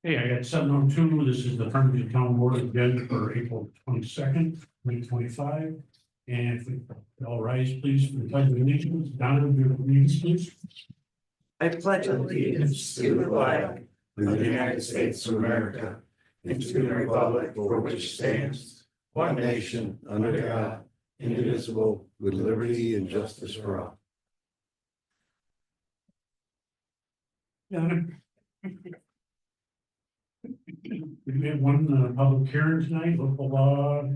Hey, I got 7:02. This is the Farmington Town Board again for April 22nd, 2025. And if we all rise, please, for the pledge of allegiance. Donna, do your allegiance, please. I pledge allegiance to the flag of the United States of America and to the republic for which it stands, one nation, under God, indivisible, with liberty and justice for all. Donna? We have one public hearing tonight, local law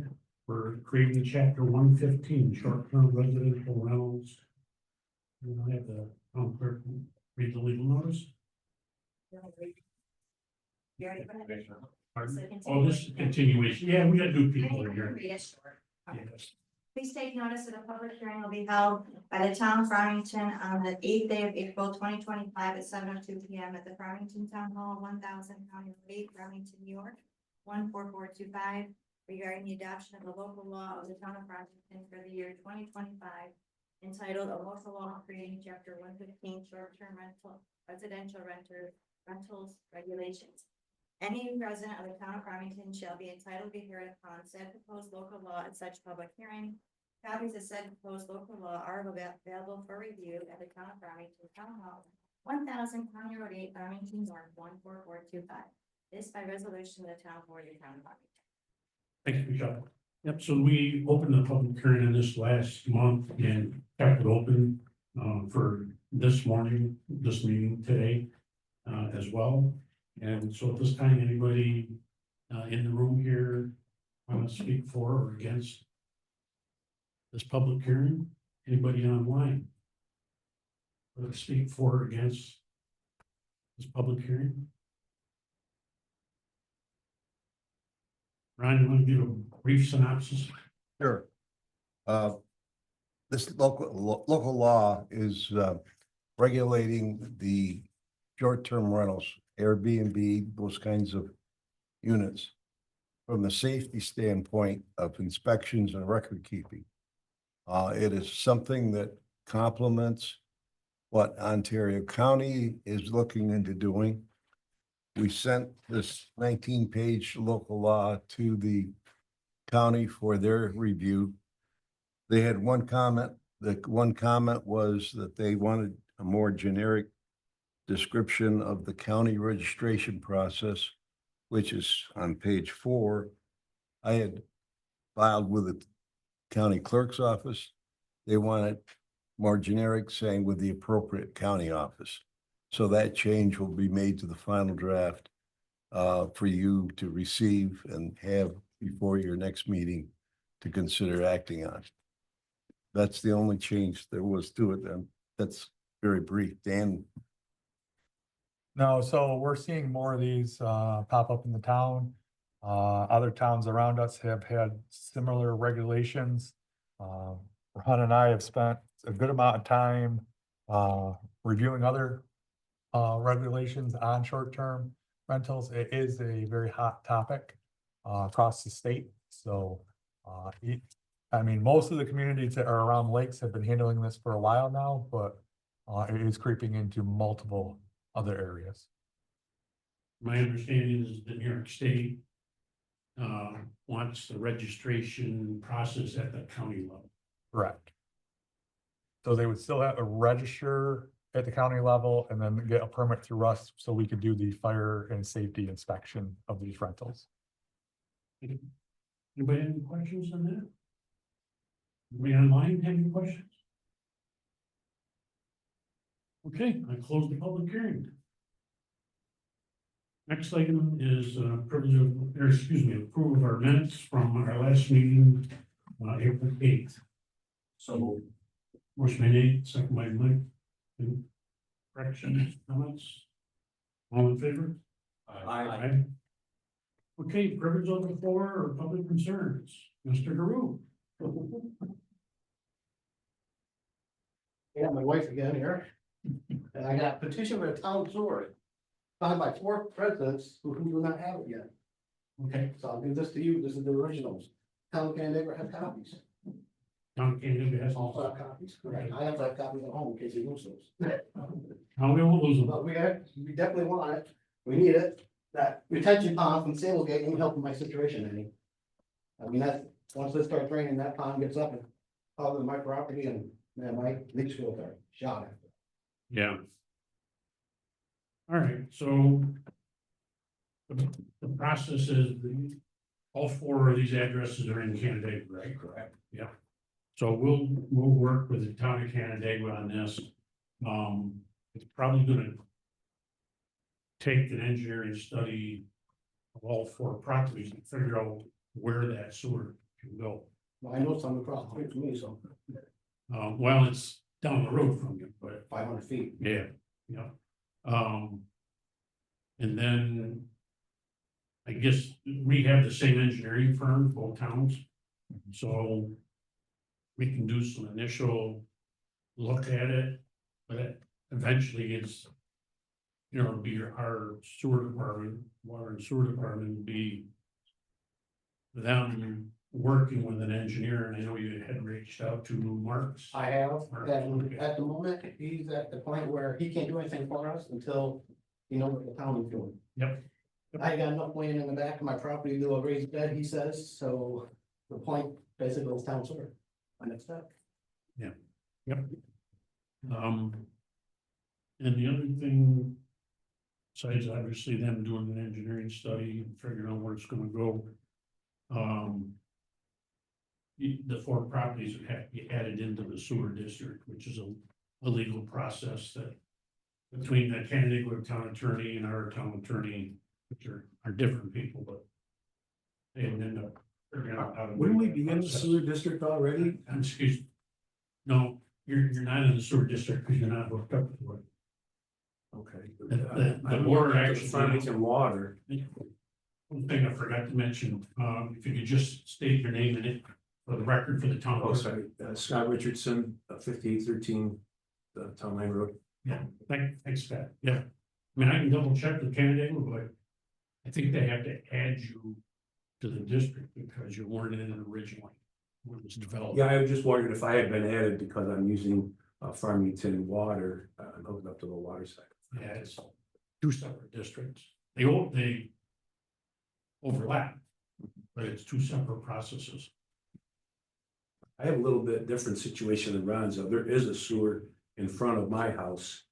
for creating chapter 115, short-term residential rentals. And I have the town clerk read the legal notice. Pardon? Oh, this is a continuation. Yeah, we got new people in here. Yes. Please take notice that a public hearing will be held by the town of Farmington on the 8th day of April 2025 at 7:02 p.m. at the Farmington Town Hall, 1000 County Road 8, Farmington, New York, 14425, regarding the adoption of the local law of the town of Farmington for the year 2025, entitled "A Local Law Creating Chapter 115 Short-Term Residential Rentals Regulations." Any resident of the town of Farmington shall be entitled to hear upon said proposed local law at such public hearing. Copies of said proposed local law are available for review at the town of Farmington Town Hall, 1000 County Road 8, Farmington, North, 14425. This by resolution of the town board of the town of Farmington. Thank you, Michelle. Yep, so we opened the public hearing on this last month and kept it open for this morning, this meeting today as well. And so at this time, anybody in the room here want to speak for or against this public hearing? Anybody online? Want to speak for or against this public hearing? Ryan, you want to give a brief synopsis? Sure. This local law is regulating the short-term rentals, Airbnb, those kinds of units, from the safety standpoint of inspections and record keeping. It is something that complements what Ontario County is looking into doing. We sent this 19-page local law to the county for their review. They had one comment. The one comment was that they wanted a more generic description of the county registration process, which is on page 4. I had filed with the county clerk's office. They wanted more generic, saying with the appropriate county office. So that change will be made to the final draft for you to receive and have before your next meeting to consider acting on. That's the only change there was to it. And that's very brief. Dan. No, so we're seeing more of these pop up in the town. Other towns around us have had similar regulations. Ron and I have spent a good amount of time reviewing other regulations on short-term rentals. It is a very hot topic across the state. So I mean, most of the communities that are around lakes have been handling this for a while now, but it is creeping into multiple other areas. My understanding is that New York State wants the registration process at the county level. Correct. So they would still have to register at the county level and then get a permit through us so we could do the fire and safety inspection of these rentals. Anybody have any questions on that? Anybody online have any questions? Okay, I close the public hearing. Next item is approval of our minutes from our last meeting, April 8th. So, motion made, second by Mike. Any corrections, comments? All in favor? Aye. Okay, privilege on the floor or public concerns, Mr. Garou. Yeah, my wife again here. And I got a petition for a town sewer signed by 4 residents who do not have it yet. Okay. So I'll give this to you. This is the originals. Town can never have copies. Town candidate has Also also. have copies. Correct. I have to have copies at home in case you lose those. How we won't lose them. But we definitely want it. We need it. that retention pond from Sandalgate ain't helping my situation any. I mean, that's, once it starts raining, that pond gets up and out of my property and, man, my leach fields are shot at. Yeah. All right, so. The process is, all four of these addresses are in Canandaigua, right? Correct. Yeah. So we'll work with the town of Canandaigua on this. It's probably gonna take an engineering study of all four properties and figure out where that sewer can go. Well, I know some across the street from me, so Well, it's down the road from you, but 500 feet. yeah, yeah. And then I guess we have the same engineering firm, both towns. So we can do some initial look at it, but eventually it's, you know, it'll be our sewer department, water and sewer department will be them working with an engineer, and I know you had reached out to Marks. I have, and at the moment, he's at the point where he can't do anything for us until he knows what the town is doing. Yep. I got enough land in the back of my property to do a raised bed, he says, so the point basically is town sewer. My next step. Yep. And the other thing, besides obviously them doing an engineering study and figuring out where it's gonna go. The four properties would have to be added into the sewer district, which is a legal process that between the Canandaigua town attorney and our town attorney, which are different people, but they would end up figuring out how to. Wouldn't we be in the sewer district already? Excuse. No, you're not in the sewer district because you're not hooked up to it. Okay. The water actually. Farmington water. One thing I forgot to mention, if you could just state your name in it for the record for the town. Oh, sorry, Scott Richardson, 5813, Town Line Road. Yeah, thanks, Scott. Yeah. I mean, I can double check with Canandaigua, but I think they have to add you to the district because you weren't in it originally when it was developed. Yeah, I was just wondering if I had been added because I'm using Farmington water, I'm hooked up to the water side. Yeah, it's two separate districts. They overlap, but it's two separate processes. I have a little bit different situation than Ron's. There is a sewer in front of my house.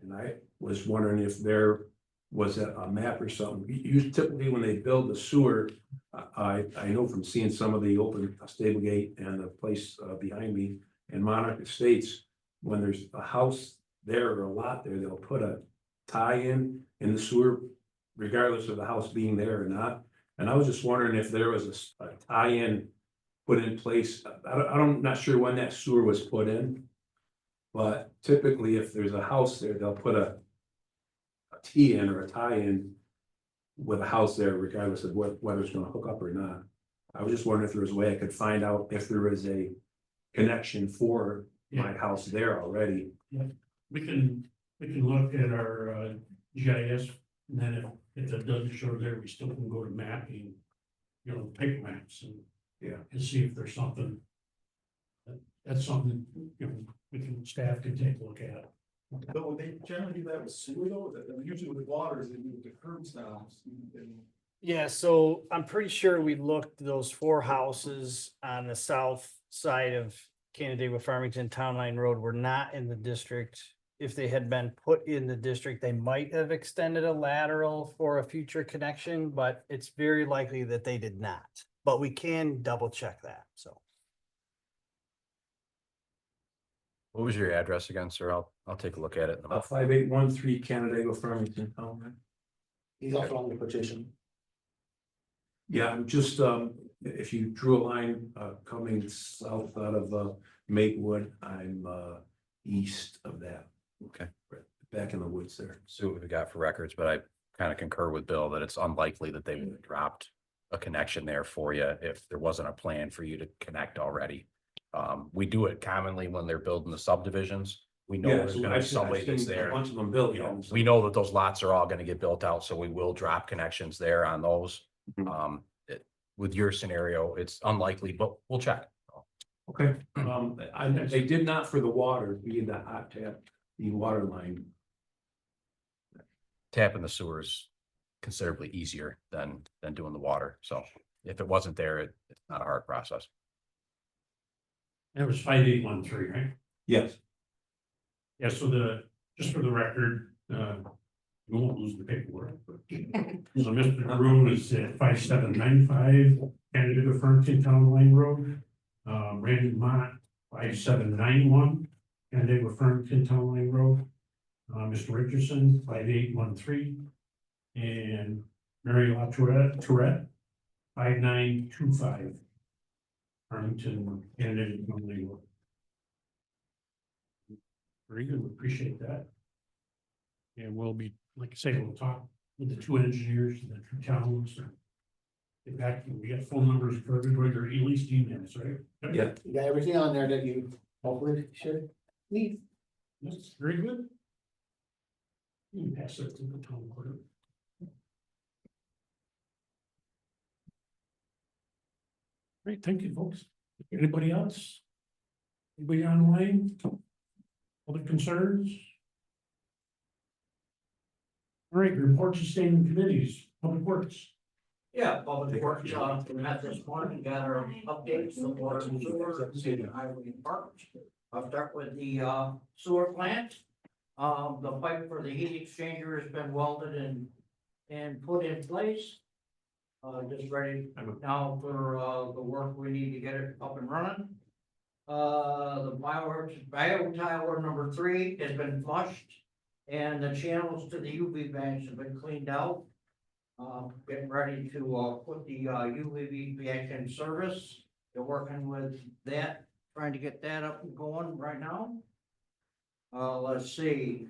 And I was wondering if there was a map or something. You typically, when they build the sewer, I know from seeing some of the open stable gate and the place behind me in Monarch Estates, when there's a house there or a lot there, they'll put a tie-in in the sewer, regardless of the house being there or not. And I was just wondering if there was a tie-in put in place. I'm not sure when that sewer was put in. But typically, if there's a house there, they'll put a T-in or a tie-in with a house there, regardless of whether it's gonna hook up or not. I was just wondering if there was a way I could find out if there is a connection for my house there already. We can look at our GIS, and then if it doesn't show there, we still can go to mapping, you know, paper maps and. Yeah. And see if there's something. That's something, you know, staff can take a look at. But would they generally do that with sewer though? Usually with water, they do the curbs now. Yeah, so I'm pretty sure we looked those four houses on the south side of Canandaigua Farmington Town Line Road were not in the district. If they had been put in the district, they might have extended a lateral for a future connection, but it's very likely that they did not. But we can double check that, so. What was your address again, sir? I'll take a look at it. 5813 Canandaigua Farmington. He's also on the petition. Yeah, I'm just, if you drew a line, coming south out of, Maplewood, I'm, east of that. Okay. Back in the woods there. See what we got for records, but I kind of concur with Bill that it's unlikely that they would have dropped a connection there for you if there wasn't a plan for you to connect already. We do it commonly when they're building the subdivisions. We know there's gonna be somebody that's there. A bunch of them built, You know, we know that those lots are all gonna get built out, so we will drop connections there on those. With your scenario, it's unlikely, but we'll check. Okay, they did not for the water, we had the hot tap, the water line. Tapping the sewers considerably easier than doing the water. So if it wasn't there, it's not a hard process. It was 5813, right? Yes. Yeah, so just for the record, we won't lose the paperwork, but so Mr. Drew is at 5795 Canada Farmington Town Line Road. Randy Mott, 5791 Canada Farmington Town Line Road. Mr. Richardson, 5813, and Mary LaTourette, 5925 Farmington, Canada Town Line Road. Very good, we appreciate that. And we'll be, like I say, we'll talk with the two engineers and the two towns. And get back, we got phone numbers for everybody, or at least emails, right? Yeah. You got everything on there that you hopefully should need. That's very good. You can pass that to the town clerk. Great, thank you, folks. Anybody else? Anybody online? Other concerns? All right, reports to standing committees, public works. Yeah, public works, we met this morning, got our updates, the water and sewer, and highway and parks. I'll start with the sewer plant. The pipe for the heat exchanger has been welded and put in place. Just ready now for the work we need to get it up and running. The bio tower number 3 has been flushed, and the channels to the UV banks have been cleaned out. Getting ready to put the UVB back in service. They're working with that, trying to get that up and going right now. Let's see.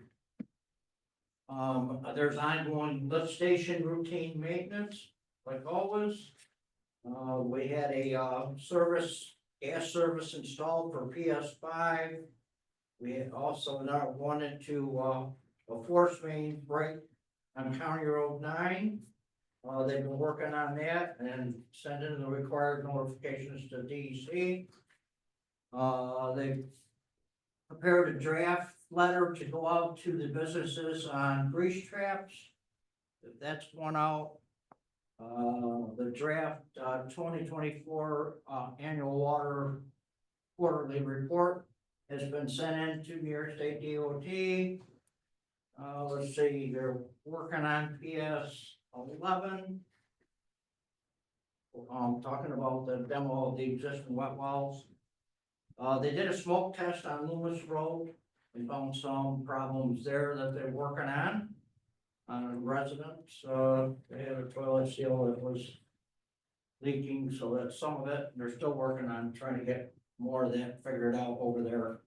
There's ongoing lift station routine maintenance, like always. We had a gas service installed for PS5. We had also now wanted to a force main break on County Road 9. They've been working on that and sending the required notifications to DEC. They prepared a draft letter to go out to the businesses on grease traps. If that's one out. The draft 2024 annual water quarterly report has been sent in to New York State DOT. Let's see, they're working on PS 11. Talking about the demo of the existing wet wells. They did a smoke test on Loomis Road and found some problems there that they're working on. Residents, they had a toilet seal that was leaking, so that's some of it. They're still working on trying to get more of that figured out over there.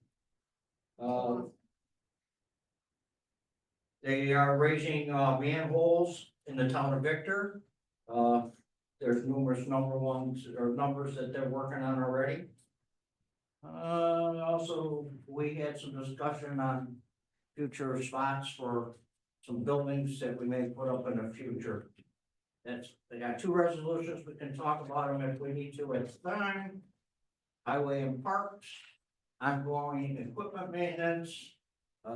They are raising manholes in the town of Victor. There's numerous numbers that they're working on already. Also, we had some discussion on future spots for some buildings that we may put up in the future. They got 2 resolutions, we can talk about them if we need to at the time. Highway and parks, ongoing equipment maintenance.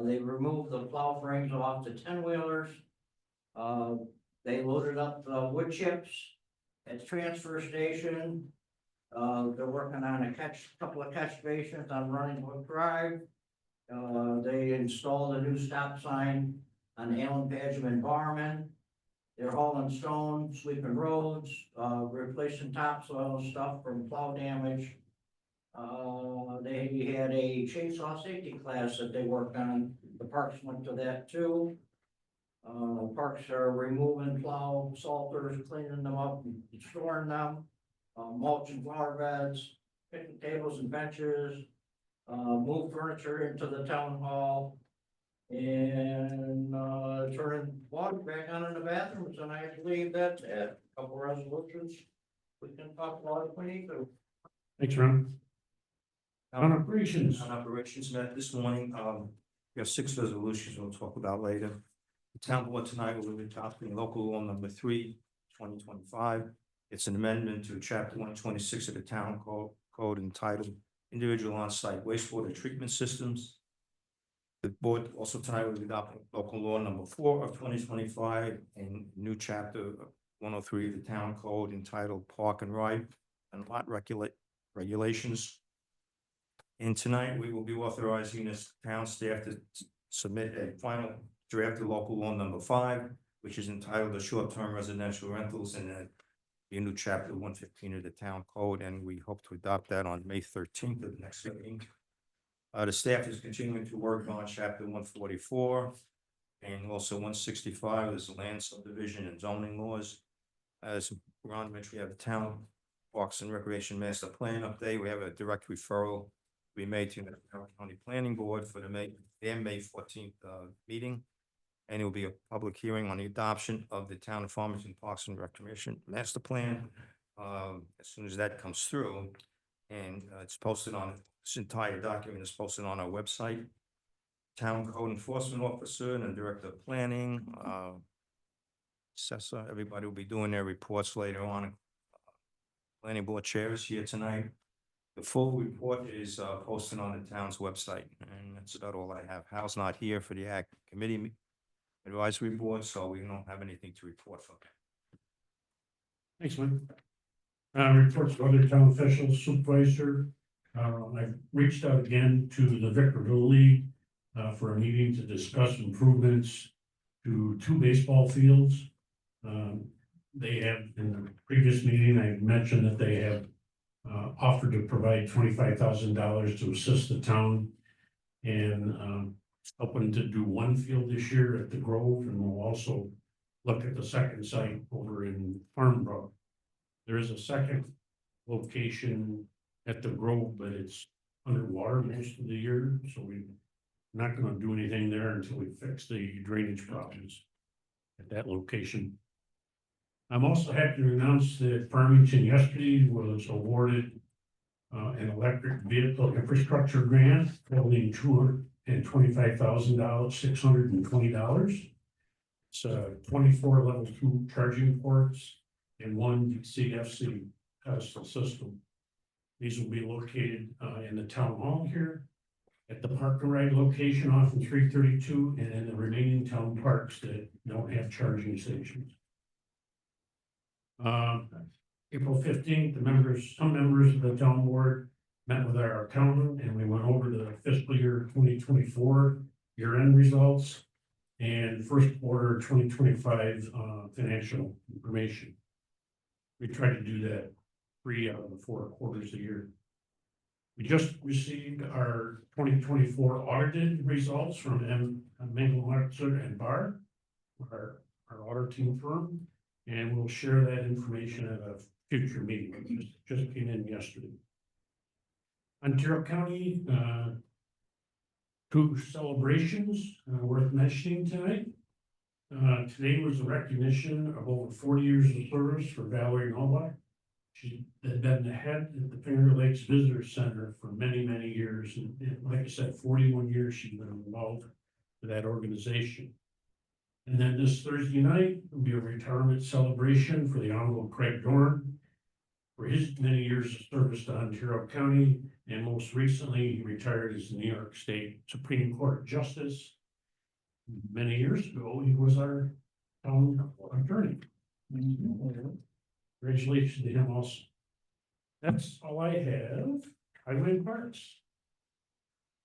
They removed the plow frames off the 10-wheelers. They loaded up the wood chips at the transfer station. They're working on a couple of catch basins on Running Brook Drive. They installed a new stop sign on Allen Padgham and Barman. They're hauling stone, sweeping roads, replacing topsoil stuff from plow damage. They had a chainsaw safety class that they worked on. The parks went to that too. Parks are removing plow salters, cleaning them up and storing them. Mulching flower beds, picnic tables and benches, move furniture into the town hall. And turning water back on in the bathrooms, and I believe that's it. Couple resolutions we can talk about if we need to. Thanks, Ron. On operations. On operations met this morning, we have 6 resolutions we'll talk about later. The town board tonight will be adopting local law number 3, 2025. It's an amendment to chapter 126 of the town code entitled Individual On-Site Wastewater Treatment Systems. The board also tonight will adopt local law number 4 of 2025 and new chapter 103 of the town code entitled Park and Ride and Lot Regulations. And tonight, we will be authorizing this town staff to submit a final draft of local law number 5, which is entitled the Short-Term Residential Rentals in the new chapter 115 of the town code, and we hope to adopt that on May 13th of the next meeting. The staff is continuing to work on chapter 144 and also 165 is the land subdivision and zoning laws. As Ron mentioned, we have the town Parks and Recreation Master Plan update. We have a direct referral we made to the County Planning Board for their May 14th meeting. And it will be a public hearing on the adoption of the town of Farmington Parks and Recreation Master Plan. As soon as that comes through, and it's posted on, this entire document is posted on our website. Town Code Enforcement Officer and the Director of Planning, assessor, everybody will be doing their reports later on. Planning Board Chair is here tonight. The full report is posted on the town's website, and that's about all I have. Hal's not here for the Ag Committee Advisory Board, so we don't have anything to report from him. Thanks, Mike. Reports of other town officials, supervisor. I've reached out again to the Victorville League for a meeting to discuss improvements to 2 baseball fields. They have, in the previous meeting, I mentioned that they have offered to provide $25,000 to assist the town in helping to do 1 field this year at the Grove, and we'll also look at the second site over in Farmbrook. There is a second location at the Grove, but it's underwater most of the year, so we're not gonna do anything there until we fix the drainage problems at that location. I'm also happy to announce that Farmington yesterday was awarded an electric vehicle infrastructure grant totaling $225,000, $620. It's 24 level 2 charging ports and 1 CFC pedestal system. These will be located in the town hall here, at the Park and Ride location off in 332, and in the remaining town parks that don't have charging stations. April 15th, some members of the town board met with our accountant, and we went over the fiscal year 2024 year-end results and first quarter 2025 financial information. We try to do that 3 out of the 4 quarters a year. We just received our 2024 audited results from Mangel Martzer and Barr, our auditing firm, and we'll share that information at a future meeting. It just came in yesterday. Ontario County, 2 celebrations worth mentioning tonight. Today was the recognition of over 40 years of service for Valerie Novak. She had been the head at the Finger Lakes Visitor Center for many, many years. And like I said, 41 years she's been involved with that organization. And then this Thursday night will be a retirement celebration for the Honorable Craig Dorn for his many years of service to Ontario County. And most recently, he retired as the New York State Supreme Court Justice. Many years ago, he was our town attorney. Congratulations to him also. That's all I have. Highway and Parks.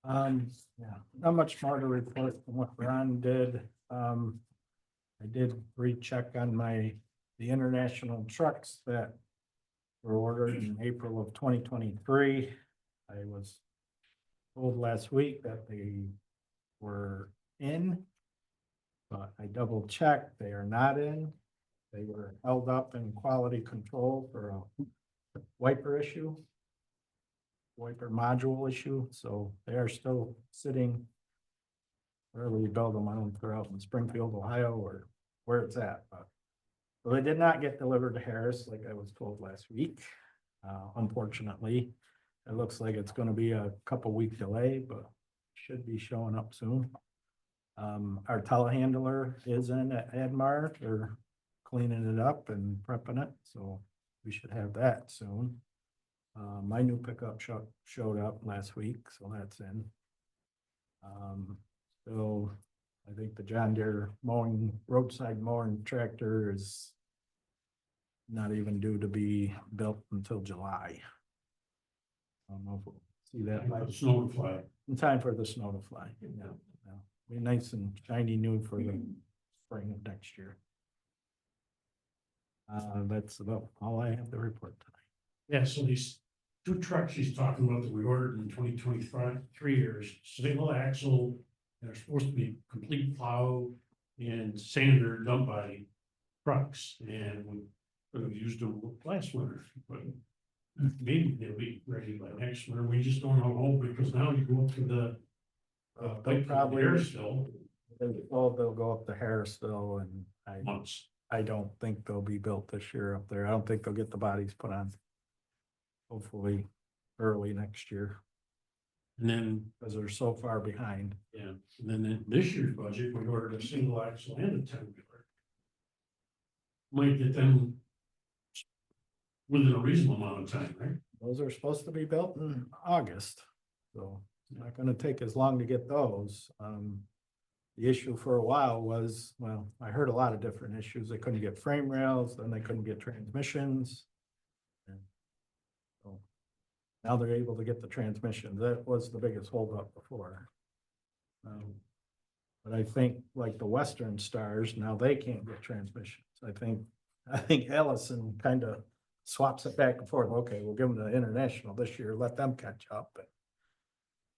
Yeah, not much more to report from what Ron did. I did recheck on the international trucks that were ordered in April of 2023. I was told last week that they were in, but I double checked, they are not in. They were held up in quality control for a wiper module issue, so they are still sitting wherever you build them. I don't know if they're out in Springfield, Ohio, or where it's at, but so they did not get delivered to Harris like I was told last week. Unfortunately, it looks like it's going to be a couple week delay, but should be showing up soon. Our telehandler is in at Admar. They're cleaning it up and prepping it, so we should have that soon. My new pickup truck showed up last week, so that's in. So I think the John Deere mowing, roadside mowing tractor is not even due to be built until July. I don't know if we'll see that by The snow would fly. in time for the snow to fly. Yeah, yeah. Be nice and shiny new for the spring of next year. That's about all I have to report tonight. Yeah, so these two trucks he's talking about that we ordered in 2025, 3 years, single axle. They're supposed to be complete plow and sander dump body trucks, and we could have used them last winter, but maybe they'll be ready by next winter. We just don't know, because now you go up to the They'll probably- Harrisville They'll go up to Harrisville and months. I don't think they'll be built this year up there. I don't think they'll get the bodies put on. Hopefully early next year, And then, because they're so far behind. yeah, and then in this year's budget, we ordered a single axle and a 10-wheeler. Might get them within a reasonable amount of time, right? Those are supposed to be built in August, so it's not gonna take as long to get those. The issue for a while was, well, I heard a lot of different issues. They couldn't get frame rails, then they couldn't get transmissions. And so now they're able to get the transmission. That was the biggest holdup before. But I think like the Western Stars, now they can't get transmissions. I think Allison kind of swaps it back and forth. Okay, we'll give them the international this year, let them catch up. But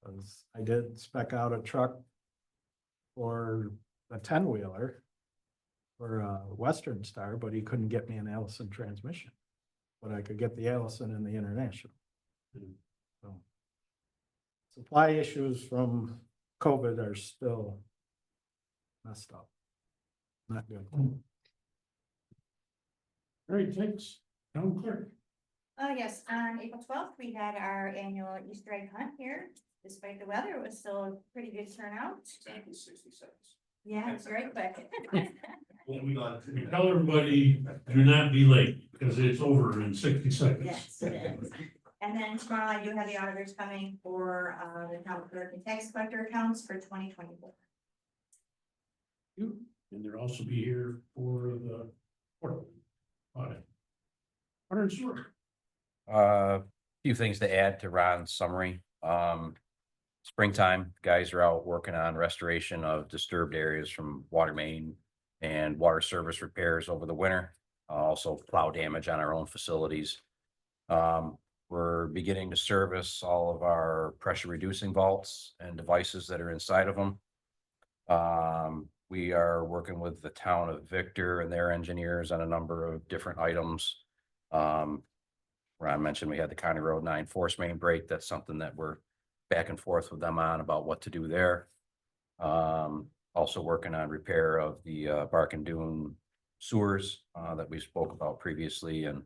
'cause I did spec out a truck for a 10-wheeler for a Western Star, but he couldn't get me an Allison transmission. But I could get the Allison and the international. So supply issues from COVID are still messed up. Not good. All right, thanks. Town clerk. Yes, on April 12th, we had our annual Easter egg hunt here. Despite the weather, it was still a pretty good turnout. Exactly 60 seconds. Yeah, it's very quick. We got. Tell everybody, do not be late, because it's over in 60 seconds. Yes, it is. And then tomorrow I do have the auditors coming for the town clerk and tax collector accounts for 2024. And they'll also be here for the audit. Water and sewer. Few things to add to Ron's summary. Springtime, guys are out working on restoration of disturbed areas from water main and water service repairs over the winter. Also plow damage on our own facilities. We're beginning to service all of our pressure reducing vaults and devices that are inside of them. We are working with the town of Victor and their engineers on a number of different items. Ron mentioned we had the County Road 9 force main break. That's something that we're back and forth with them on about what to do there. Also working on repair of the Bark and Dune sewers that we spoke about previously, and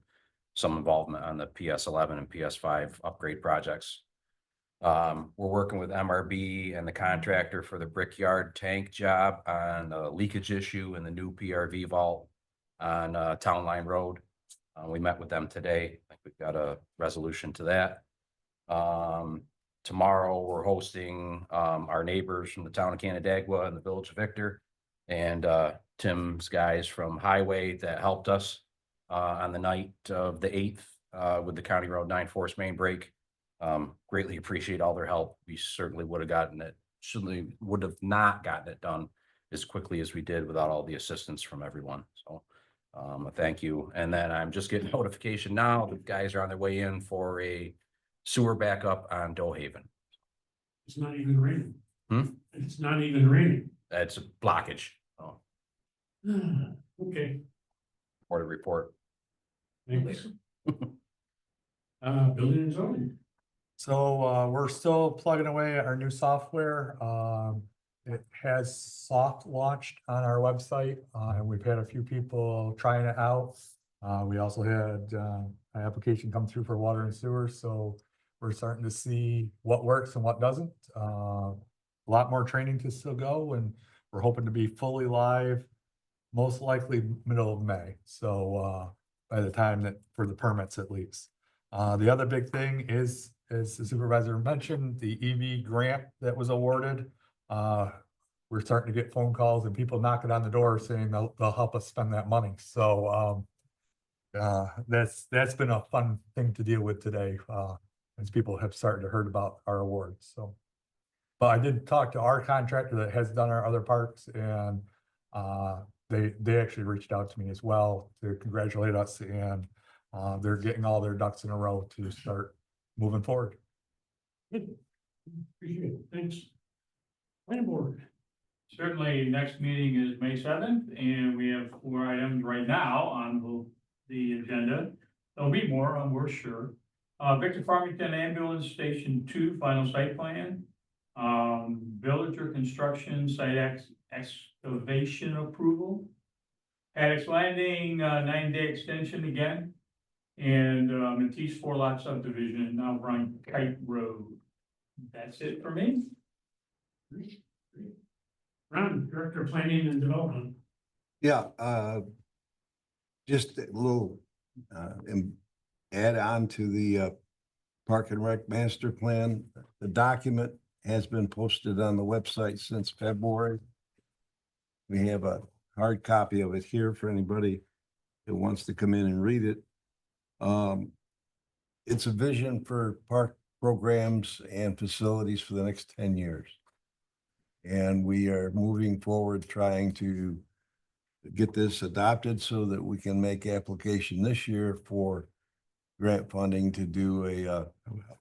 some involvement on the PS11 and PS5 upgrade projects. We're working with MRB and the contractor for the Brickyard tank job on a leakage issue in the new PRV vault on Town Line Road. We met with them today. I think we've got a resolution to that. Tomorrow, we're hosting our neighbors from the town of Canandaigua and the village of Victor, and Tim's guys from Highway that helped us on the night of the 8th with the County Road 9 force main break. Greatly appreciate all their help. We certainly would have gotten it, certainly would have not gotten it done as quickly as we did without all the assistance from everyone. So a thank you. And then I'm just getting notification now, the guys are on their way in for a sewer backup on Doe Haven. It's not even raining. Hmm? It's not even raining. It's a blockage. Oh, Okay, for the report. thanks. Building and zoning. So we're still plugging away at our new software. It has soft launched on our website, and we've had a few people trying it out. We also had an application come through for water and sewer, so we're starting to see what works and what doesn't. A lot more training to still go, and we're hoping to be fully live, most likely middle of May. So by the time that, for the permits at least. The other big thing is, as the supervisor mentioned, the EV grant that was awarded. we're starting to get phone calls and people knocking on the door saying they'll help us spend that money. So, that's been a fun thing to deal with today, as people have started to heard about our awards, so. But I did talk to our contractor that has done our other parks and, they actually reached out to me as well to congratulate us and, they're getting all their ducks in a row to start moving forward. Good. Appreciate it. Thanks. Planning board. Certainly, next meeting is May 7th, and we have 4 items right now on the agenda. There'll be more, we're sure. Victor Farmington Ambulance Station 2 final site plan. Villager construction site excavation approval. Paddocks Landing, 9-day extension again. And Matisse 4-lot subdivision, now Ryan Kite Road. That's it for me. Ron, Director of Planning and Development. Yeah, just a little, add on to the, Park and Rec Master Plan. The document has been posted on the website since February. We have a hard copy of it here for anybody that wants to come in and read it. It's a vision for park programs and facilities for the next 10 years. And we are moving forward trying to get this adopted so that we can make application this year for grant funding to do a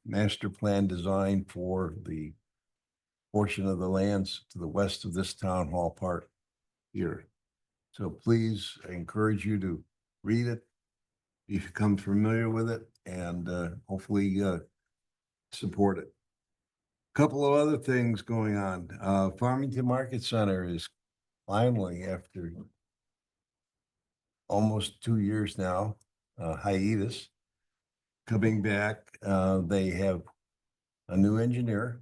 master plan design for the portion of the lands to the west of this town hall park here. So please, I encourage you to read it, become familiar with it, and hopefully support it. Couple of other things going on. Farmington Market Center is finally, after almost 2 years now, hiatus, coming back. They have a new engineer.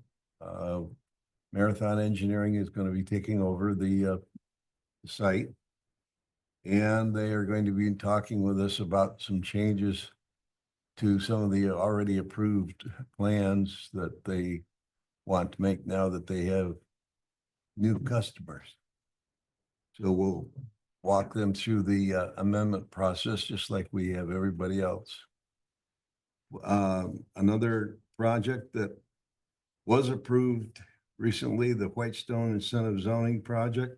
Marathon Engineering is going to be taking over the site. And they are going to be talking with us about some changes to some of the already approved plans that they want to make now that they have new customers. So we'll walk them through the amendment process, just like we have everybody else. Another project that was approved recently, the Whitestone Incentive Zoning Project.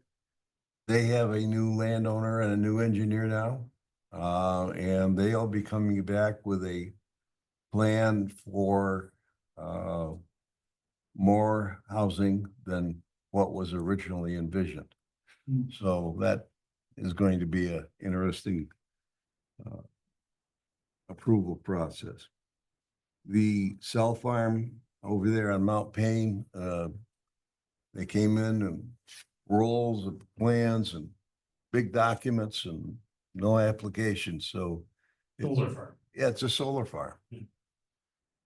They have a new landowner and a new engineer now. And they'll be coming back with a plan for more housing than what was originally envisioned. So that is going to be an interesting approval process. The cell farm over there on Mount Payne, they came in and rolls of plans and big documents and no application. So Solar farm. yeah, it's a solar farm. Yeah.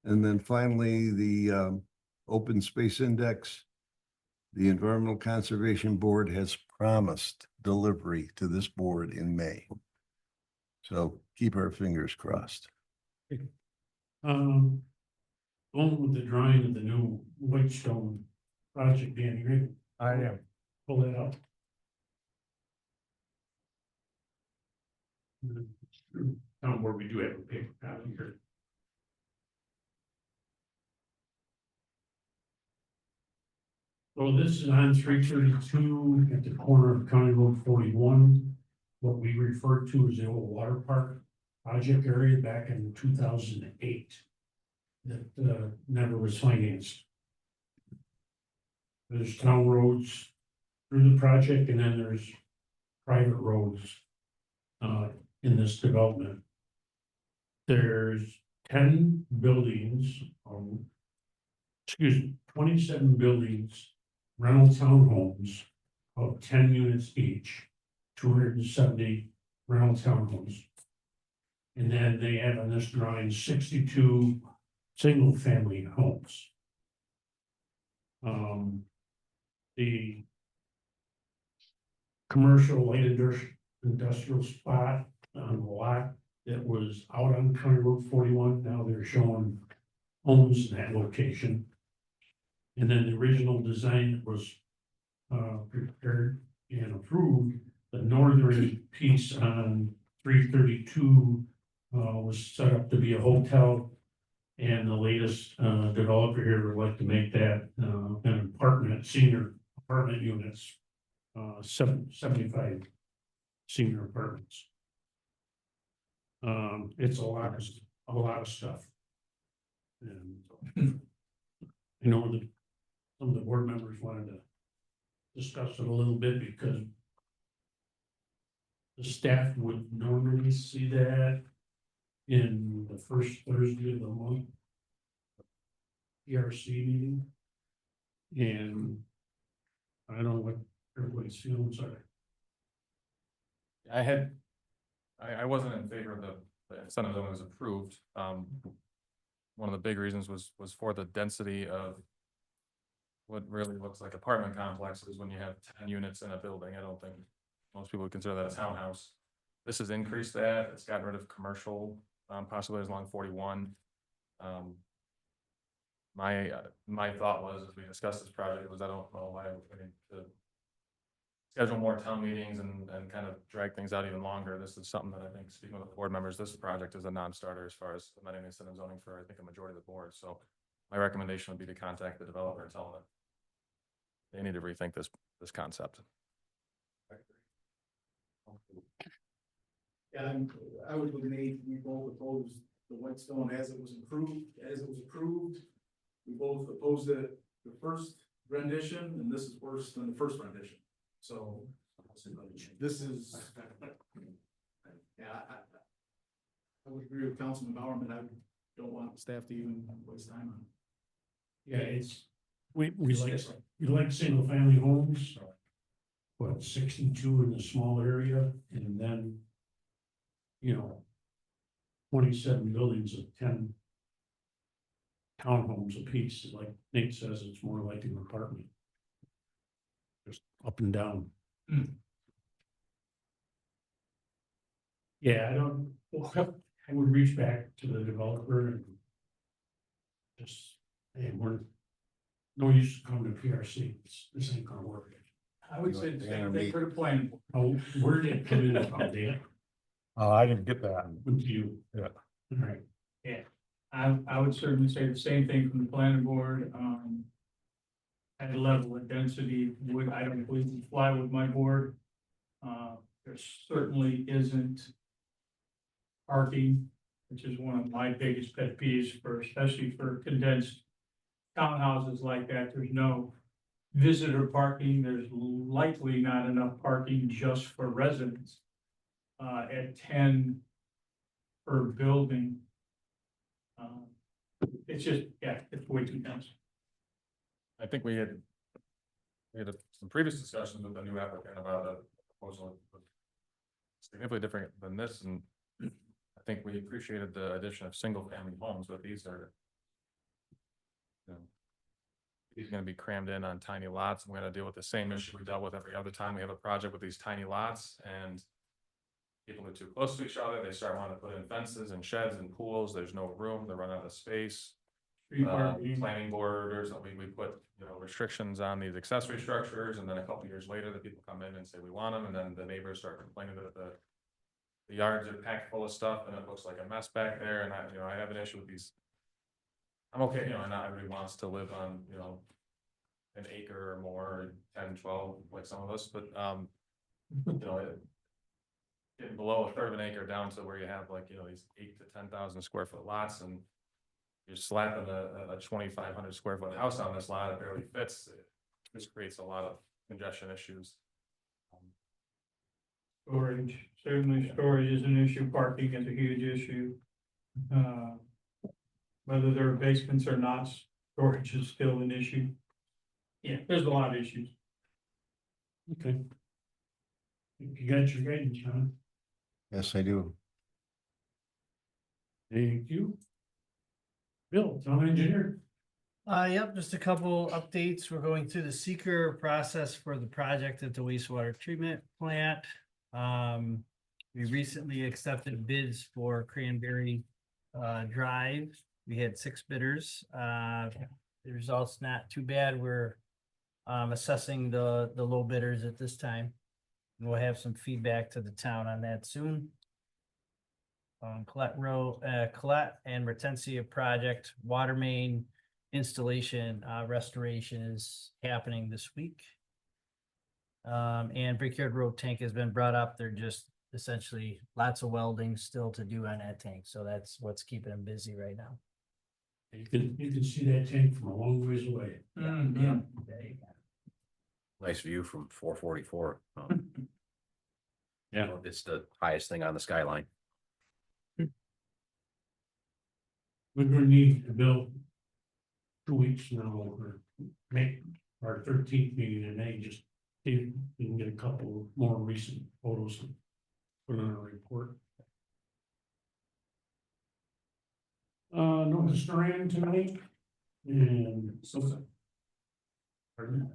And then finally, the Open Space Index, the Environmental Conservation Board has promised delivery to this board in May. So keep our fingers crossed. Going with the drawing of the new Whitestone project, Danny, right? I am. Pull that up. Where we do have a paper copy here. So this is on 332 at the corner of County Road 41, what we refer to as the old water park project area back in 2008 that never was financed. There's town roads through the project, and then there's private roads in this development. There's 10 buildings, 27 buildings, rental townhomes of 10 units each, 270 rental townhomes. And then they have on this drawing 62 single-family homes. The commercial light industrial spot on the lot that was out on County Road 41, now they're showing homes in that location. And then the original design was prepared and approved. The northern piece on 332 was set up to be a hotel. And the latest developer here would like to make that an apartment, senior apartment units. 75 senior apartments. It's a lot of stuff. And I know that some of the board members wanted to discuss it a little bit because the staff would normally see that in the first Thursday of the month. ERC meeting. And I don't know what everybody's feelings are. I wasn't in favor of the incentive that was approved. One of the big reasons was for the density of what really looks like apartment complexes when you have 10 units in a building. I don't think most people would consider that a townhouse. This has increased that. It's gotten rid of commercial, possibly as long as 41. My thought was, as we discussed this project, was I don't know why we need to schedule more town meetings and kind of drag things out even longer. This is something that I think, speaking with the board members, this project is a non-starter as far as amending incentive zoning for, I think, a majority of the board. So my recommendation would be to contact the developer and tell them that they need to rethink this concept. And I would with Nate, we both opposed the Whitestone as it was approved. We both opposed the first rendition, and this is worse than the first rendition. So this is, yeah, I would agree with Councilman Bowerman. I don't want staff to even waste time on it. Yeah, we like single family homes. What, 62 in the small area, and then, 27 buildings of 10 townhomes apiece. Like Nate says, it's more like an apartment. Just up and down. Yeah, I would reach back to the developer and just, hey, we're no use to come to PRC. This ain't gonna work. I would say the same thing for the planning board. Oh, where did it come in from, Dan? I didn't get that. With you? Yeah. All right. I would certainly say the same thing from the planning board, at a level of density I don't believe would fly with my board. There certainly isn't parking, which is one of my biggest pet peeves especially for condensed townhouses like that. There's no visitor parking. There's likely not enough parking just for residents. At 10 per building. It's just, it's way too dense. I think we had some previous discussions with the new applicant about a proposal significantly different than this, and I think we appreciated the addition of single family homes, but these are, these are going to be crammed in on tiny lots. We're going to deal with the same issue we dealt with every other time we have a project with these tiny lots, and people are too close to each other. They start wanting to put in fences and sheds and pools. There's no room. They run out of space. Planning board or something, we put, restrictions on these accessory structures, and then a couple years later, the people come in and say we want them, and then the neighbors start complaining that the yards are packed full of stuff and it looks like a mess back there. And I have an issue with these. I'm okay, and not everybody wants to live on, an acre or more, 10, 12, like some of us, but getting below a third of an acre down to where you have like, these 8,000 to 10,000 square foot lots, and you're slapping a 2,500 square foot house on this lot, it barely fits. This creates a lot of congestion issues. Storage, certainly storage is an issue. Parking is a huge issue. Whether there are basements or not, storage is still an issue. Yeah, there's a lot of issues. Okay. You got your guidance, John? Yes, I do. Thank you. Bill, town engineer. Yep, just a couple updates. We're going through the seeker process for the project at the wastewater treatment plant. We recently accepted bids for Cranberry Drive. We had 6 bidders. The results not too bad. We're assessing the low bidders at this time. And we'll have some feedback to the town on that soon. Colette and Retensia project, water main installation, restoration is happening this week. And Brickyard Road tank has been brought up. They're just essentially lots of welding still to do on that tank. So that's what's keeping them busy right now. You can see that tank from a long ways away. Mhm. There you go. Nice view from 444. Yeah. It's the highest thing on the skyline. We're gonna need to build 2 weeks now, or make our 13th meeting in May, just see if we can get a couple more recent photos and put on a report. No historian tonight, and so. Pardon?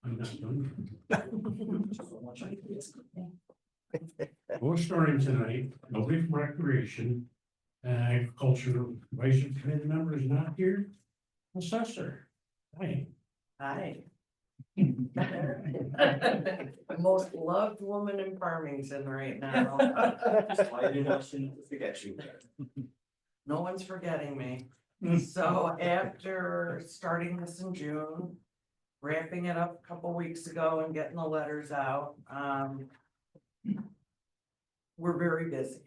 I'm not done. No historian tonight, nobody from recreation, agriculture, advisory committee member is not here. Assessor, hi. Hi. Most loved woman in Farmington right now. I didn't want to forget you. No one's forgetting me. So after starting this in June, wrapping it up a couple weeks ago and getting the letters out, we're very busy.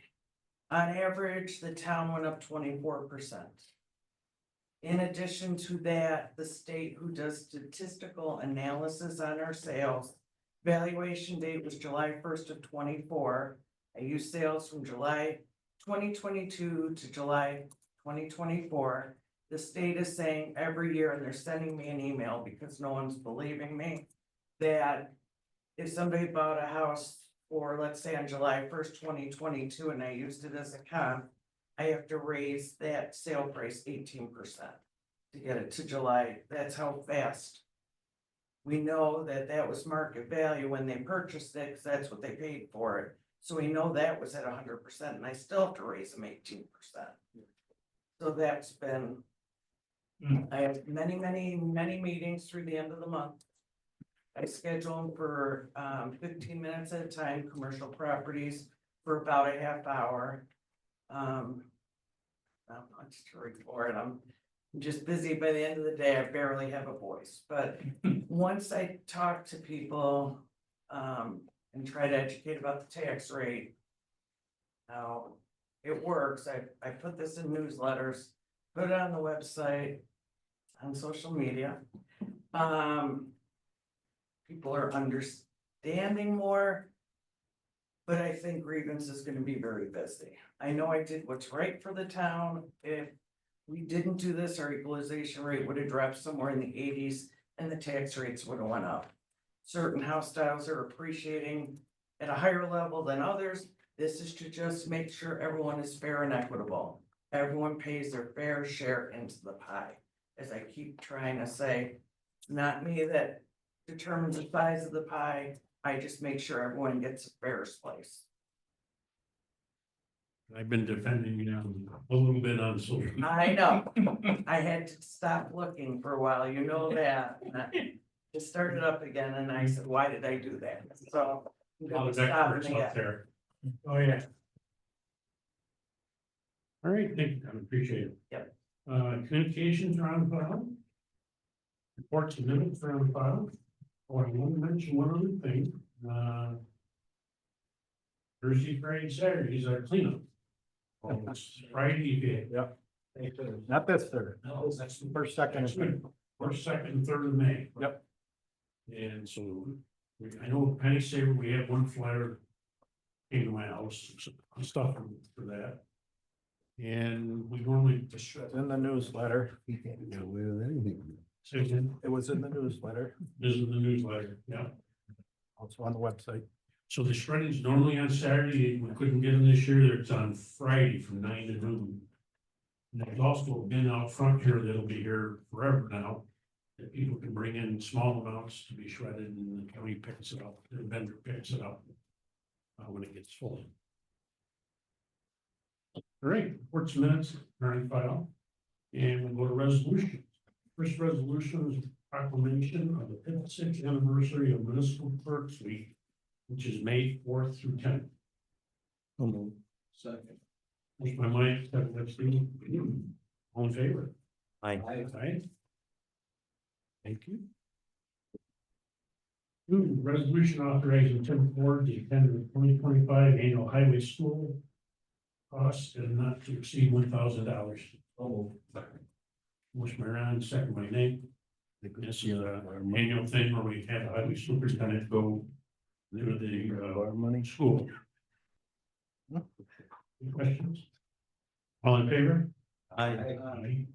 On average, the town went up 24%. In addition to that, the state, who does statistical analysis on our sales, valuation date was July 1st of 24. I used sales from July 2022 to July 2024. The state is saying every year, and they're sending me an email because no one's believing me, that if somebody bought a house for, let's say on July 1st, 2022, and I used it as a comp, I have to raise that sale price 18% to get it to July. That's how fast. We know that that was market value when they purchased it, because that's what they paid for it. So we know that was at 100%, and I still have to raise them 18%. So that's been, I have many meetings through the end of the month. I schedule them for 15 minutes at a time, commercial properties for about a half hour. Not much to report. I'm just busy. By the end of the day, I barely have a voice. But once I talk to people and try to educate about the tax rate, how it works. I put this in newsletters, put it on the website, on social media. People are understanding more, but I think grievance is gonna be very busy. I know I did what's right for the town. If we didn't do this, our equalization rate would have dropped somewhere in the 80s and the tax rates would have went up. Certain house styles are appreciating at a higher level than others. This is to just make sure everyone is fair and equitable. Everyone pays their fair share into the pie. As I keep trying to say, it's not me that determines the size of the pie. I just make sure everyone gets a fair slice. I've been defending you a little bit on social. I know. I had to stop looking for a while, you know that. And I just started up again and I said, why did I do that? So. I'm All gonna the stop experts again. up there. Oh, yeah. All right, thank you, I appreciate it. Yep. Communications are on file. Reports and minutes are on file. Oh, I want to mention one other thing. Thursday, Friday, Saturday is our cleanup. Oh, it's Friday, Yep. Not this third. no, that's the First, second, and third. First, second, and third of May. Yep. And so, I know Penny Saver, we have one flyer came to my house, stuff for that. And we normally just. It's in the newsletter. He can't get away with anything. Say again, It was in the newsletter. this is the newsletter, yeah. Also on the website. So the shredding's normally on Saturday, we couldn't get them this year, it's on Friday from 9 to noon. And there's also a bin out front here that'll be here forever now, that people can bring in small amounts to be shredded and the county picks it up, the vendor picks it up. When it gets full. All right, minutes are in file, and we'll go to resolution. First resolution is proclamation of the 56th anniversary of Municipal Clerks Week, which is May 4th through 10th. Second. Motion by Mike, second by Steve. All in favor? Aye. Aye. Thank you. Two, resolution authorizing Tim Ford to attend the 2025 annual highway school costs and not to exceed $1,000. Motion by Ron, second by Nate. This is our annual thing where we have a highway superintendent go to the money. school. Any questions? All in favor? Aye.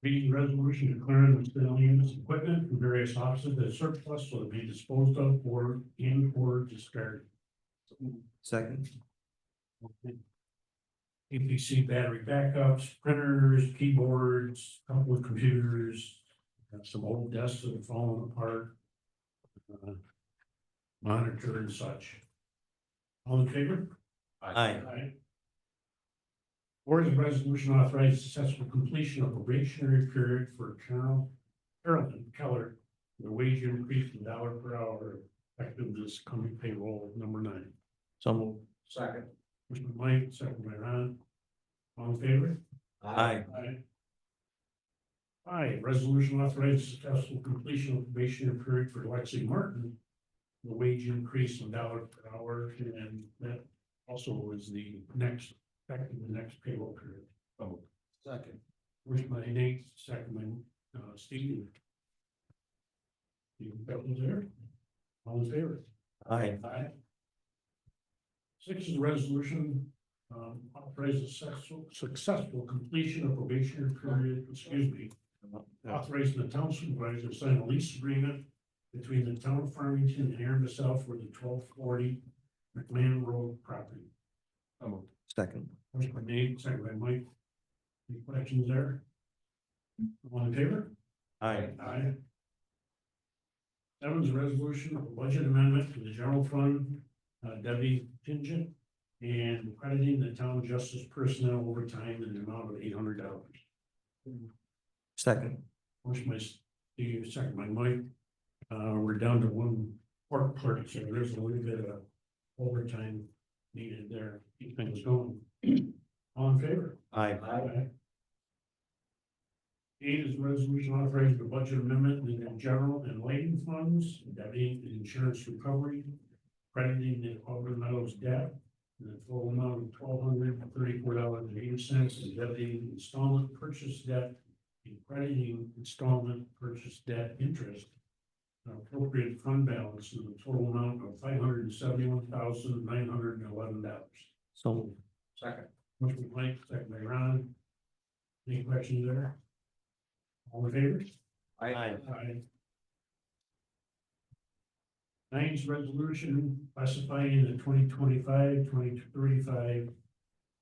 Reading resolution declaring the miscellaneous equipment from various offices as surplus so to be disposed of or discarded. Second. APC battery backups, printers, keyboards, a couple of computers, some old desks that have fallen apart. Monitor and such. All in favor? Aye. Or is a resolution authorizing successful completion of probationary period for Carolyn Keller, the wage increase in $ per hour effective this coming payroll number 9. So moved. Second. Motion by Mike, second by Ron. All in favor? Aye. Aye, resolution authorizing successful completion of probationary period for Lexi Martin, the wage increase in $ per hour, and that also is the next, effective the next payroll period. Second. Motion by Nate, second by Steve. Steve Beckles there. All in favor? Aye. Aye. 6 is a resolution authorizing successful completion of probationary period, authorizing the town supervisor to sign a lease agreement between the town of Farmington and Aaron LaSalle for the 1240 McMahon Road property. Second. Motion by Nate, second by Mike. Any questions there? All in favor? Aye. Aye. 7 is a resolution of a budget amendment to the general fund, Debbie contingent, and crediting the town justice personnel overtime in the amount of $800. Second. Motion by Steve, second by Mike. We're down to 1 court clerk, so there's a little bit of overtime needed there. Keep things going. All in favor? Aye. Aye. 8 is a resolution authorizing the budget amendment in the general and lighting funds, deputy insurance recovery, crediting the Auburn Meadows debt, in the total amount of $1,234.80, and deputy installment purchase debt, and crediting installment purchase debt interest, appropriate fund balance in the total amount of $571,911. So moved. Second. Motion by Mike, second by Ron. Any questions there? All in favor? Aye. Aye. 9's resolution classifying the 2025-2035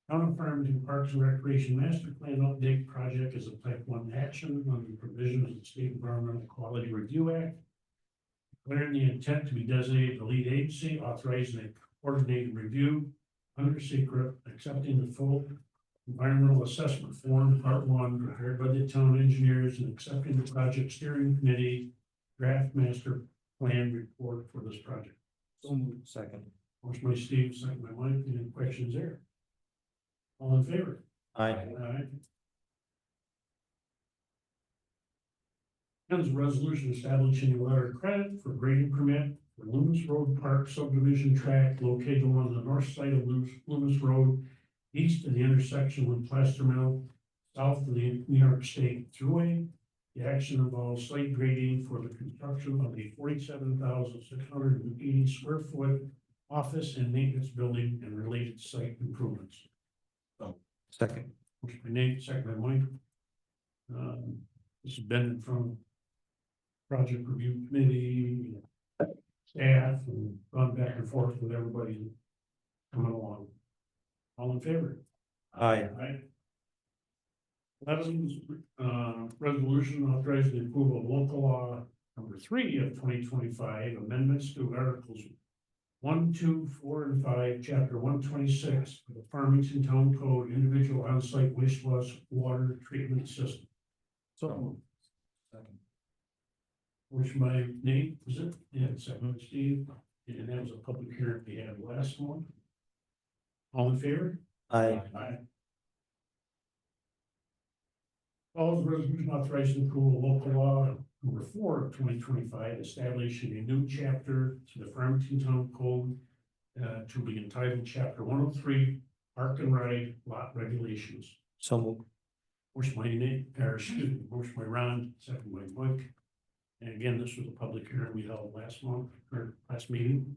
Town of Farmington Parks and Recreation Master Plan Update Project as a Type 1 action on the provisions of the State Environmental Quality Review Act. Declaring the intent to be designated the lead agency, authorizing a coordinated review under secret, accepting the full environmental assessment form, part 1, prepared by the town engineers, and accepting the project steering committee draft master plan report for this project. So moved. Second. Motion by Steve, second by Mike. Any questions there? All in favor? Aye. Aye. As a resolution establishing a letter of credit for grading permit for Loomis Road Park subdivision tract located along the north side of Loomis Road, east of the intersection with Plaster Mill, south of the New York State Thruway. The action involves site grading for the construction of a 47,680 square foot office and maintenance building and related site improvements. Second. Motion by Nate, second by Mike. This has been from project review committee, staff, and gone back and forth with everybody coming along. All in favor? Aye. Aye. 11's resolution authorizing the approval of local law number 3 of 2025, amendments to articles 1, 2, 4, and 5, chapter 126 of the Farmington Town Code, individual on-site wastewater treatment system. So moved. Motion by Nate, was it? Yeah, second by Steve, and that was a public hearing we had last month. All in favor? Aye. Aye. Follows resolution authorizing approval of local law number 4 of 2025, establishing a new chapter to the Farmington Town Code to be entitled Chapter 103, Park and Ride Lot Regulations. So moved. Motion by Nate, or excuse me, motion by Ron, second by Mike. And again, this was a public hearing we held last month, or last meeting.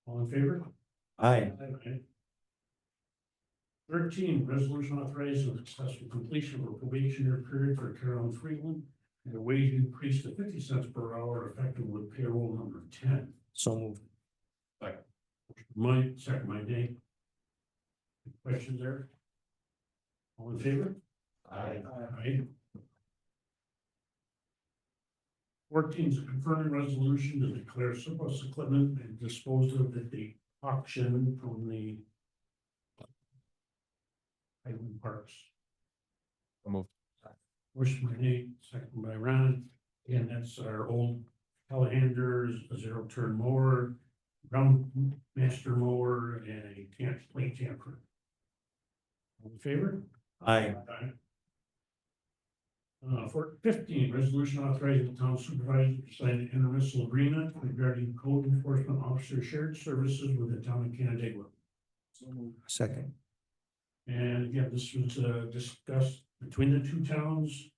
All in favor? Aye. Aye. 13, resolution authorizing the successful completion of a probationary period for Carolyn Freeland and a wage increase to 50 cents per hour effective with payroll number 10. So moved. Mike, second by Dave. Questions there? All in favor? Aye. Aye. 14 is a confirming resolution to declare surplus equipment and dispose of at the auction from the Highland Parks. So moved. Motion by Nate, second by Ron. Again, that's our old telehandlers, a zero-turn mower, ground master mower, and a plate tamper. All in favor? Aye. For 15, resolution authorizing the town supervisor to sign an intermunicipal agreement regarding code enforcement officer shared services with the town of Canandaigua. Second. And again, this was discussed between the two towns,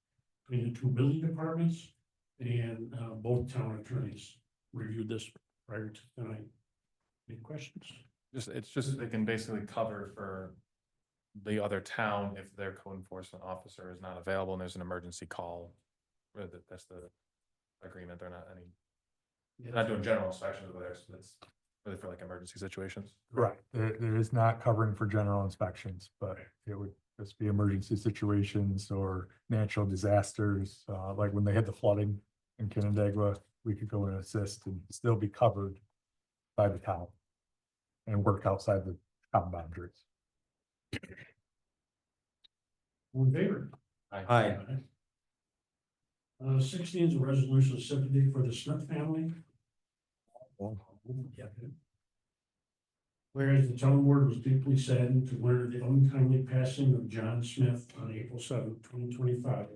between the two building departments, and both town attorneys reviewed this prior to tonight. Any questions? It's just, they can basically cover for the other town if their code enforcement officer is not available and there's an emergency call. That's the agreement. They're not doing general inspections, but it's really for like emergency situations. Right, there is not covering for general inspections, but it would just be emergency situations or natural disasters, like when they had the flooding in Canandaigua, we could go and assist and still be covered by the town and work outside the town boundaries. All in favor? Aye. 16 is a resolution of sympathy for the Smith family. Whereas the town board was deeply saddened to learn of the untimely passing of John Smith on April 7, 2025.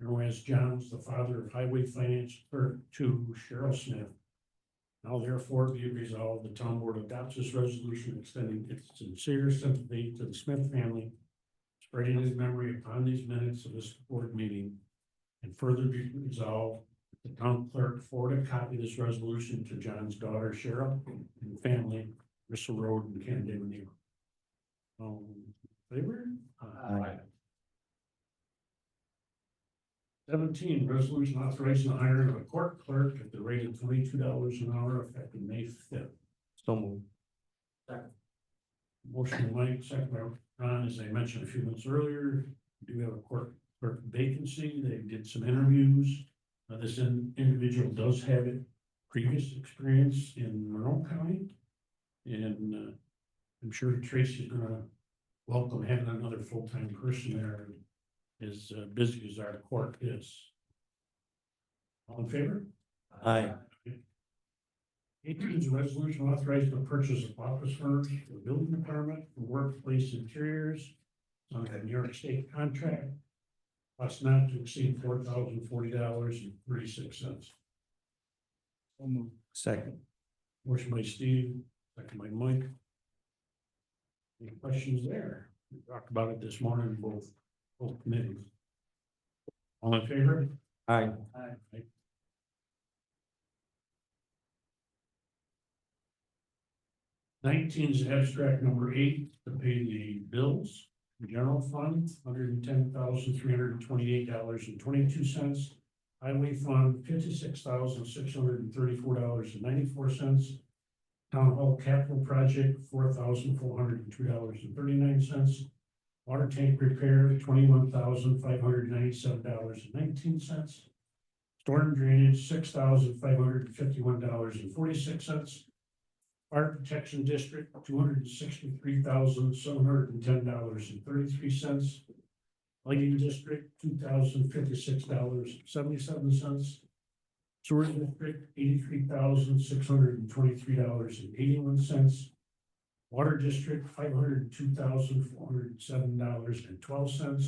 And whereas John was the father of highway finance clerk to Cheryl Smith. Now therefore be it resolved, the town board adopts this resolution extending its sincere sympathy to the Smith family, spreading his memory upon these minutes of this board meeting, and further be resolved, the town clerk forward a copy of this resolution to John's daughter Cheryl and family, Bristol Road in Canandaigua, New York. All in favor? Aye. 17, resolution authorizing the hiring of a court clerk at the rate of $22 an hour effective May 5th. So moved. Motion by Mike, second by Ron, as I mentioned a few minutes earlier, we do have a court clerk vacancy. They did some interviews. This individual does have previous experience in Monroe County. And I'm sure Tracy's gonna welcome having another full-time person there, as busy as our court is. All in favor? Aye. 18 is a resolution authorizing the purchase of office furniture for the building department for workplace interiors on a New York State contract. Cost not to exceed $4,040.36. Second. Motion by Steve, second by Mike. Any questions there? We talked about it this morning, both committees. All in favor? Aye. Aye. 19 is abstract number 8 to pay the bills. General fund, $110,328.22. Highway fund, $56,634.94. Town hall capital project, $4,402.39. Water tank repair, $21,597.19. Storm drainage, $6,551.46. Fire protection district, $263,710.33. Lighting district, $2,056.77. Sewer district, $83,623.81. Water district, $502,407.12.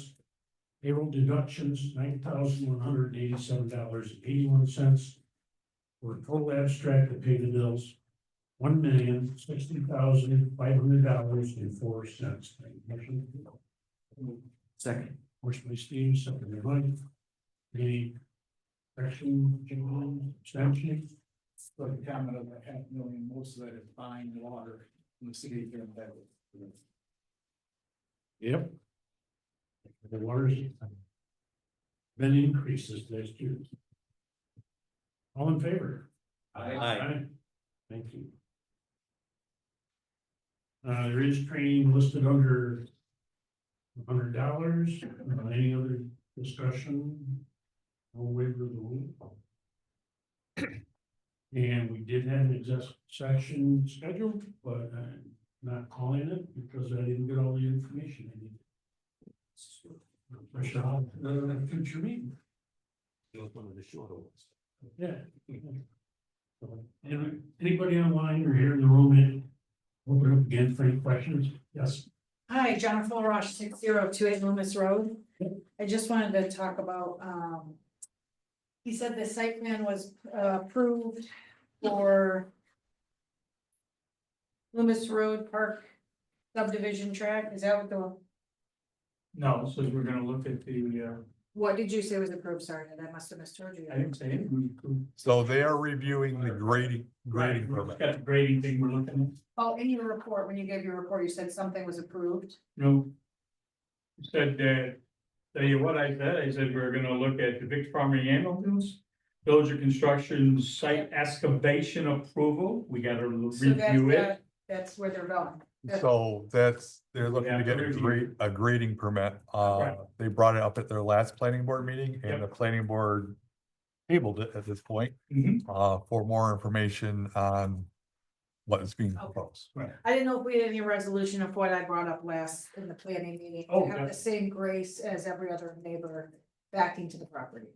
Payroll deductions, $9,187.81. For a total abstract to pay the bills, $1,060,500.04. Second. Motion by Steve, second by Mike. Any action, abstention? For the comment of the $500,000, most of that is buying water in the city here in Bedford. Yep. The water's been increases last year. All in favor? Aye. Thank you. There is training listed under $100. Any other discussion? No waiver of the rule. And we did have an executive session scheduled, but I'm not calling it because I didn't get all the information I needed. Future meeting. It was one of the shorter ones. Yeah. So, anybody online or here in the room, open up again for any questions? Yes. Hi, Jennifer Roche, 6028 Loomis Road. I just wanted to talk about, he said the site plan was approved for Loomis Road Park subdivision tract. Is that what the, No, so we're gonna look at the, what did you say was approved? Sorry, I must have misheard you. I didn't say it. So they are reviewing the grading Right, we've permit. got the grading thing we're looking at. Oh, in your report, when you gave your report, you said something was approved. No. Said that, tell you what I said we're gonna look at the Victor Farming ambulance. Villager construction site excavation approval, we gotta So review it. that's where they're going. So they're looking to get a grading permit. Right. They brought it up at their last planning board meeting and Yep. the planning board tabled it at this point, Mhm. for more information on what is being Okay. proposed. I didn't know if we had any resolution of what I brought up last in the planning meeting, Oh, to have yeah. the same grace as every other neighbor backing to the property.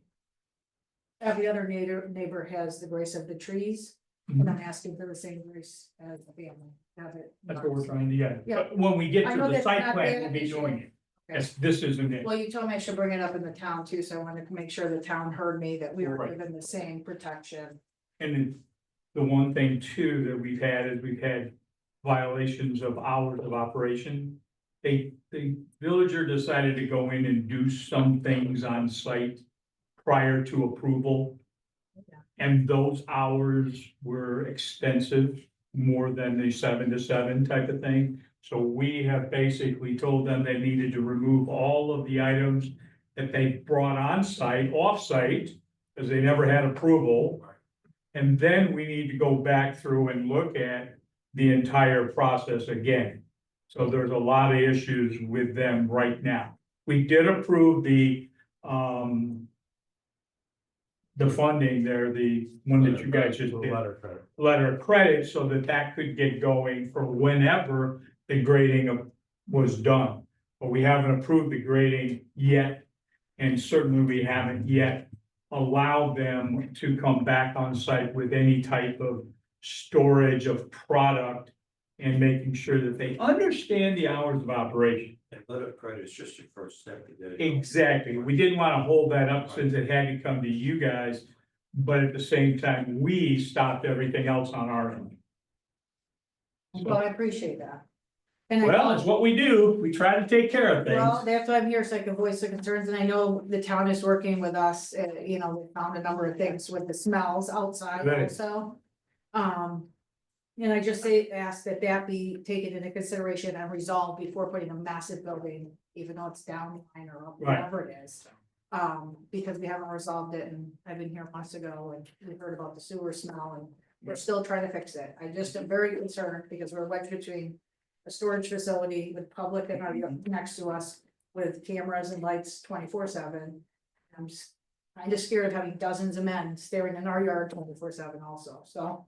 Every other neighbor has the grace of the trees, and I'm asking for the same grace as the family, have it. That's what we're trying to get. Yeah. But when we get I to know the that's site not plan, their we'll be issue. doing it. Okay. Yes, this isn't it. Well, you told me I should bring it up in the town too, so I wanted to make sure the town heard me, that we were Right. given the same protection. And then the one thing too that we've had is we've had violations of hours of operation. The villager decided to go in and do some things on site prior to approval. Yeah. And those hours were extensive, more than the 7 to 7 type of thing. So we have basically told them they needed to remove all of the items that they brought on site, off site, because they never had approval. And then we need to go back through and look at the entire process again. So there's a lot of issues with them right now. We did approve the funding there, the one that you guys just did. Letter of credit, so that could get going for whenever the grading was done. But we haven't approved the grading yet, and certainly we haven't yet allowed them to come back on site with any type of storage of product and making sure that they understand the hours of operation. And letter of credit is just your first step. Exactly. We didn't want to hold that up since it had to come to you guys, but at the same time, we stopped everything else on our end. Well, I appreciate that. And I Well, know- it's what we do. We try to take care of Well, things. that's why I'm here, so I can voice the concerns, and I know the town is working with us, you know, we found a number of things with the smells outside Right. also. And I just ask that be taken into consideration and resolved before putting a massive building, even though it's down the line or up, Right. whatever it is. Because we haven't resolved it, and I've been here months ago, and we heard about the sewer smell, and we're still trying to fix it. I just am very concerned, because we're wedged between a storage facility with public and our next to us with cameras and lights 24/7. I'm just kind of scared of having dozens of men staring in our yard 24/7 also, so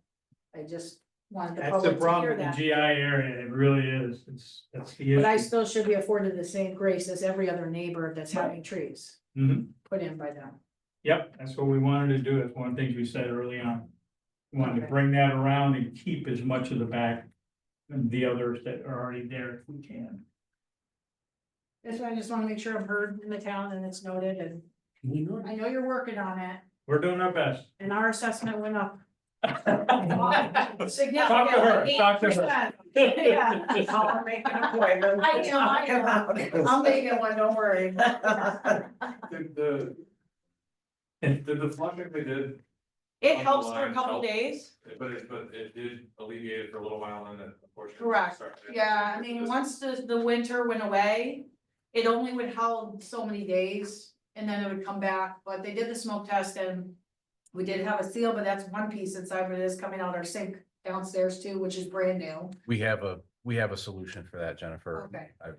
I just wanted the That's public the to problem hear with the that. GI area. It really is. That's the But I issue. still should be afforded the same grace as every other neighbor that's having trees Mhm. put in by them. Yep, that's what we wanted to do. That's one of the things we said early on. We wanted to Okay. bring that around and keep as much of the back and the others that are already there if we can. That's why I just wanna make sure I'm heard in the town and it's noted, and We know I know you're working on it, We're doing our best. and our assessment went up. Talk to Significantly, her, talk to her. 8%. I'll make an appointment. I know. I'll make it one, don't worry. Did the flushing they did, It helps for a couple days. but it did alleviate it for a little while and then unfortunately. Correct. Yeah, I mean, once the winter went away, it only would hold so many days and then it would come back, but they did the smoke test and we did have a seal, but that's one piece inside, but it is coming out our sink downstairs too, which is brand new. We have a solution for that, Jennifer. Okay. I-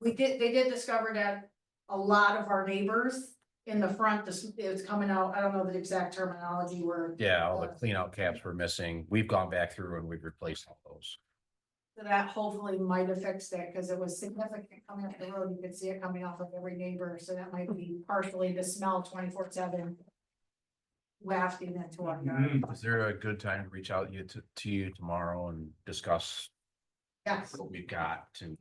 They did discover that a lot of our neighbors in the front, it was coming out, I don't know the exact terminology where. Yeah, all the clean out caps were missing. We've gone back through and we've replaced all those. So that hopefully might have fixed it, because it was significant coming up the road, you could see it coming off of every neighbor, so that might be partially the smell 24/7. Wafting into our yard. Is there a good time to reach out to you tomorrow and discuss Yes, what we've got to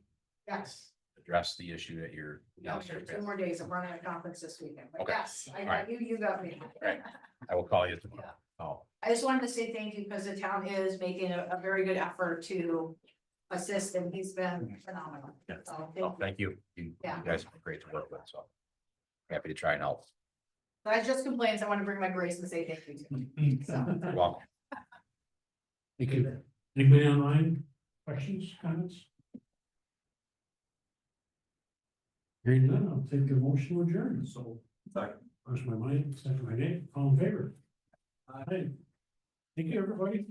yes. address the issue that you're Yeah, downstairs? 2 more days, I'm running a conference this weekend, but Okay. yes, I All got right. you, you got me. Right. I will call you tomorrow. Oh, I just wanted to say thank you, because the town is making a very good effort to assist, and he's been phenomenal. Yeah. So oh, thank you. thank you. You Yeah. guys have been great to work with, so happy to try and help. I just complaints, I want to bring my grace and say thank you to. So. You're welcome. Thank you. Anybody online? Questions, comments? Hearing none, I'll take a motion to adjourn. So, first by Mike, second by Nate, all in favor? Aye. Thank you, everybody.